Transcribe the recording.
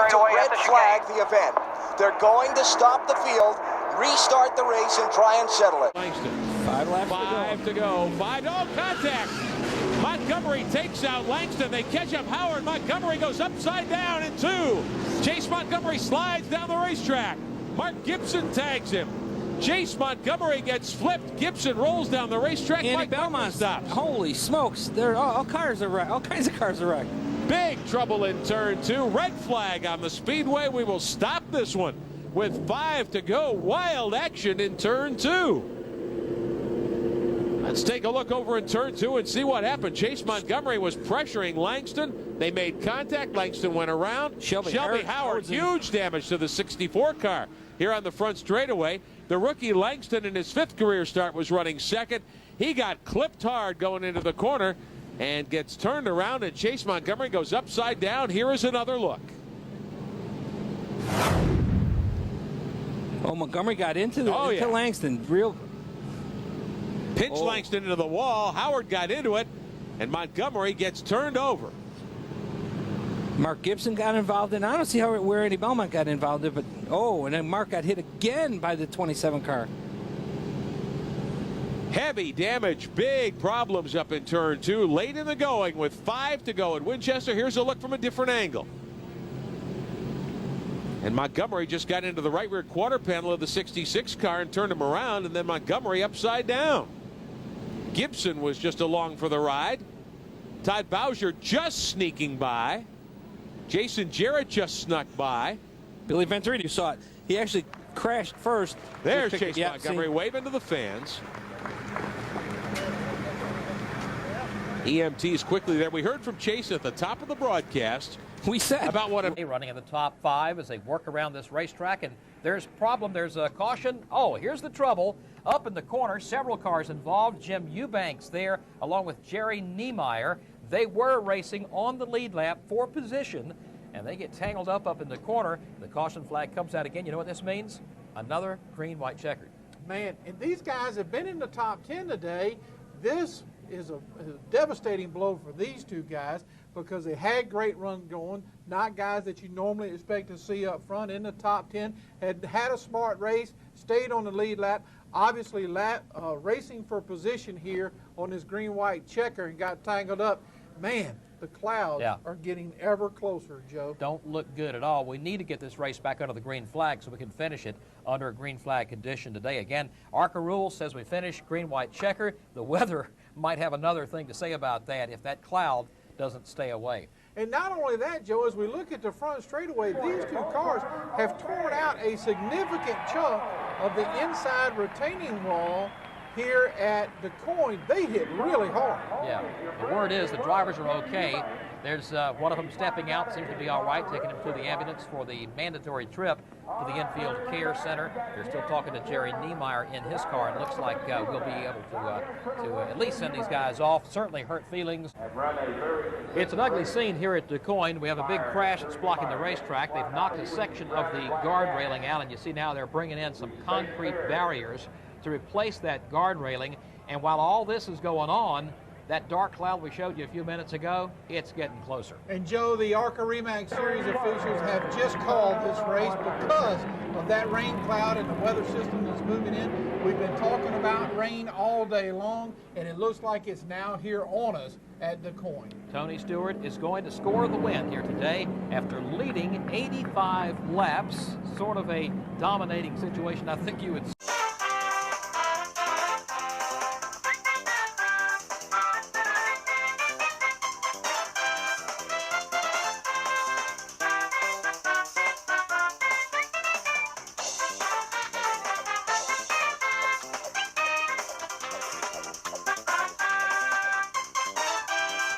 to red flag the event. They're going to stop the field, restart the race, and try and settle it. Langston. 5 laps to go. Contact. Montgomery takes out Langston. They catch up Howard. Montgomery goes upside down in 2. Chase Montgomery slides down the racetrack. Mark Gibson tags him. Chase Montgomery gets flipped. Gibson rolls down the racetrack. Andy Mike Belmont stops. Holy smokes! There, all cars are wrecked. All kinds of cars are wrecked. Big trouble in turn 2. Red flag on the speedway. We will stop this one with 5 to go. Wild action in turn 2. Let's take a look over in turn 2 and see what happened. Chase Montgomery was pressuring Langston. They made contact. Langston went around. Shelby Howard, huge damage to the 64 car here on the front straightaway. The rookie Langston in his 5th career start was running 2nd. He got clipped hard going into the corner and gets turned around, and Chase Montgomery goes upside down. Here is another look. Oh, Montgomery got into Langston. Real pinch Langston into the wall. Howard got into it, and Montgomery gets turned over. Mark Gibson got involved in. I don't see where Andy Belmont got involved in, but and then Mark got hit again by the 27 car. Heavy damage, big problems up in turn 2. Late in the going with 5 to go at Winchester. Here's a look from a different angle. And Montgomery just got into the right rear quarter panel of the 66 car and turned him around, and then Montgomery upside down. Gibson was just along for the ride. Todd Bowser just sneaking by. Jason Jarrett just snuck by. Billy Venturini, you saw it. He actually crashed first. There's Chase Montgomery waving to the fans. EMTs quickly there. We heard from Chase at the top of the broadcast. We said about what running in the top 5 as they work around this racetrack, and there's a problem. There's a caution. Oh, here's the trouble. Up in the corner, several cars involved. Jim Eubanks there, along with Jerry Niemeyer. They were racing on the lead lap for position, and they get tangled up in the corner. The caution flag comes out again. You know what this means? Another green, white checkered. Man, and these guys have been in the top 10 today. This is a devastating blow for these two guys because they had great runs going, not guys that you normally expect to see up front in the top 10, had a smart race, stayed on the lead lap, obviously racing for position here on this green-white checker and got tangled up. Man, the clouds are getting ever closer, Joe. Don't look good at all. We need to get this race back under the green flag so we can finish it under a green flag condition today. Again, ARCA rule says we finish green-white checker. The weather might have another thing to say about that if that cloud doesn't stay away. And not only that, Joe, as we look at the front straightaway, these two cars have torn out a significant chunk of the inside retaining wall here at the Coin. They hit really hard. Yeah, the word is the drivers are okay. There's one of them stepping out, seems to be all right, taking him to the ambulance for the mandatory trip to the infield care center. They're still talking to Jerry Niemeyer in his car, and looks like we'll be able to at least send these guys off. Certainly hurt feelings. It's an ugly scene here at Du Quoin. We have a big crash that's blocking the racetrack. They've knocked a section of the guard railing out, and you see now they're bringing in some concrete barriers to replace that guard railing. And while all this is going on, that dark cloud we showed you a few minutes ago, it's getting closer. And Joe, the ARCA REMAX Series officials have just called this race because of that rain cloud and the weather system that's moving in. We've been talking about rain all day long, and it looks like it's now here on us at Du Quoin. Tony Stewart is going to score the win here today after leading 85 laps. Sort of a dominating situation, I think you would say.